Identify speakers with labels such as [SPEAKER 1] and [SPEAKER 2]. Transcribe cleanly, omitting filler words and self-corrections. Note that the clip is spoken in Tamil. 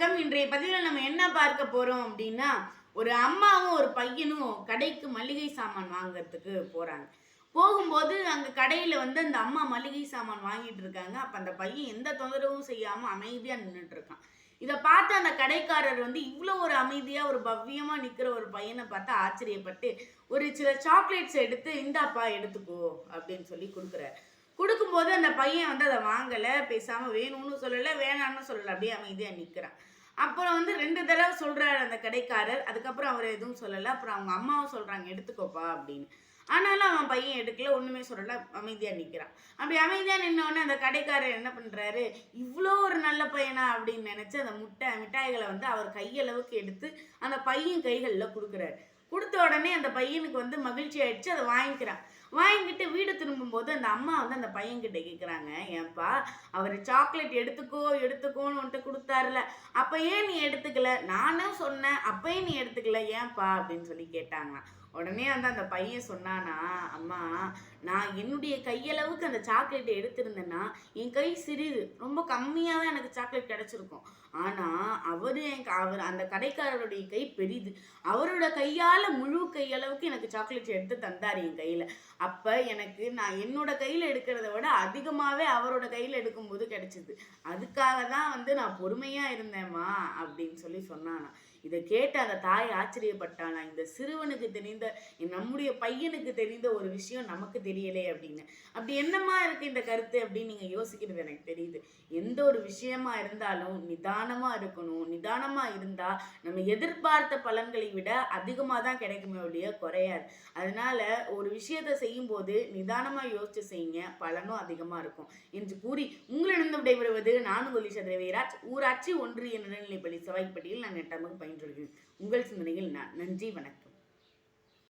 [SPEAKER 1] வணக்கம். இன்றைய பதிவில் நம்ம என்ன பார்க்க போறோம் அப்படின்னா, ஒரு அம்மாவும் ஒரு பையனும் கடைக்கு மளிகை சாமான் வாங்குறதுக்கு போறாங்க. போகும்போது அங்க கடையில அந்த அம்மா மளிகை சாமான் வாங்கிட்டு இருக்காங்க. அப்ப அந்த பையன் எந்த தொந்தரவும் செய்யாம அமைதியா நின்னுட்டு இருக்கான். இத பார்த்து அந்த கடைக்காரர் இவ்ளோ ஒரு அமைதியா ஒரு பவ்யமா நிக்கிற ஒரு பையன பார்த்து ஆச்சரியப்பட்டு, ஒரு சில சாக்லேட்ஸ் எடுத்து இந்தாப்பா எடுத்துக்கோ அப்படின்னு சொல்லி குடுக்குறாரு. குடுக்கும்போது அந்த பையன் அத வாங்கல. பேசாம வேணும்னு சொல்லல, வேணான்னு சொல்லல. அப்படியே அமைதியா நிக்கிறான். அப்புறம் 2 தடவ சொல்றாரு அந்த கடைக்காரர். அதுக்கப்புறம் அவர் எதுவும் சொல்லல. அப்புறம் அவங்க அம்மாவும் சொல்றாங்க, "எடுத்துக்கோப்பா" அப்படின்னு. ஆனாலும் அவன் பையன் எடுக்கல. ஒண்ணுமே சொல்லல. அமைதியா நிக்கிறான். அப்படி அமைதியா நின்ன உடனே அந்த கடைக்காரர் என்ன பண்றாரு, இவ்ளோ ஒரு நல்ல பையனா அப்படின்னு நெனச்சு அந்த மிட்டாய்கள அவர் கையளவுக்கு எடுத்து அந்த பையன் கைகள்ல குடுக்குறாரு. குடுத்த உடனே அந்த பையனுக்கு மகிழ்ச்சி ஆயிடுச்சு. அத வாங்கிக்கிறான். வாங்கிட்டு வீடு திரும்பும்போது அந்த அம்மா அந்த பையன்கிட்ட கேட்குறாங்க, "ஏன்பா அவரு சாக்லேட் எடுத்துக்கோ எடுத்துக்கோன்னு உன்ட்ட குடுத்தாருல, அப்ப ஏன் நீ எடுத்துக்கல? நானும் சொன்னேன், அப்பயும் நீ எடுத்துக்கல ஏன்பா?" அப்படின்னு சொல்லி கேட்டாங்களாம். உடனே அந்த பையன் சொன்னானா, "அம்மா நான் என்னுடைய கையளவுக்கு அந்த சாக்லேட்ட எடுத்திருந்தேன்னா, என் கை சிறிது. ரொம்ப கம்மியா தான் எனக்கு சாக்லேட் கிடைச்சிருக்கும். ஆனா அவர் அந்த கடைக்காரருடைய கை பெரிது. அவரோட கையால முழு கையளவுக்கு எனக்கு சாக்லேட் எடுத்து தந்தாரு என் கையில. அப்ப எனக்கு நான் என்னோட கையில எடுக்கிறத விட அதிகமாவே அவரோட கையில எடுக்கும்போது கிடைச்சது. அதுக்காக தான் நான் பொறுமையா இருந்தேன்மா" அப்படின்னு சொல்லி சொன்னானாம். இத கேட்ட அந்த தாய் ஆச்சரியப்பட்டாளாம். இந்த சிறுவனுக்கு தெரிந்த நம்முடைய பையனுக்கு தெரிந்த ஒரு விஷயம் நமக்கு தெரியலே அப்படின்னு. அப்படி என்னம்மா இருக்கு இந்த கருத்து அப்படின்னு நீங்க யோசிக்கிறது எனக்கு தெரியுது. எந்த ஒரு விஷயமா இருந்தாலும் நிதானமா இருக்கணும். நிதானமா இருந்தா நம்ம எதிர்பார்த்த பலன்களை விட அதிகமா தான் கிடைக்குமே ஒழிய குறையாது. அதனால ஒரு விஷயத்த செய்யும்போது நிதானமா யோசிச்சு செய்யுங்க. பலனும் அதிகமா இருக்கும் என்று கூறி உங்களிடம் விடைபெறுவது நான் உங்கள் சந்திரவேராஜ். ஊராட்சி ஒன்றிய நடுநிலைப்பள்ளி செவ்வாய்ப்பட்டியில் நான் 8ஆம் வகுப்பு பயின்று வருகிறேன். உங்கள் சிந்தனையில் நான். நன்றி, வணக்கம்.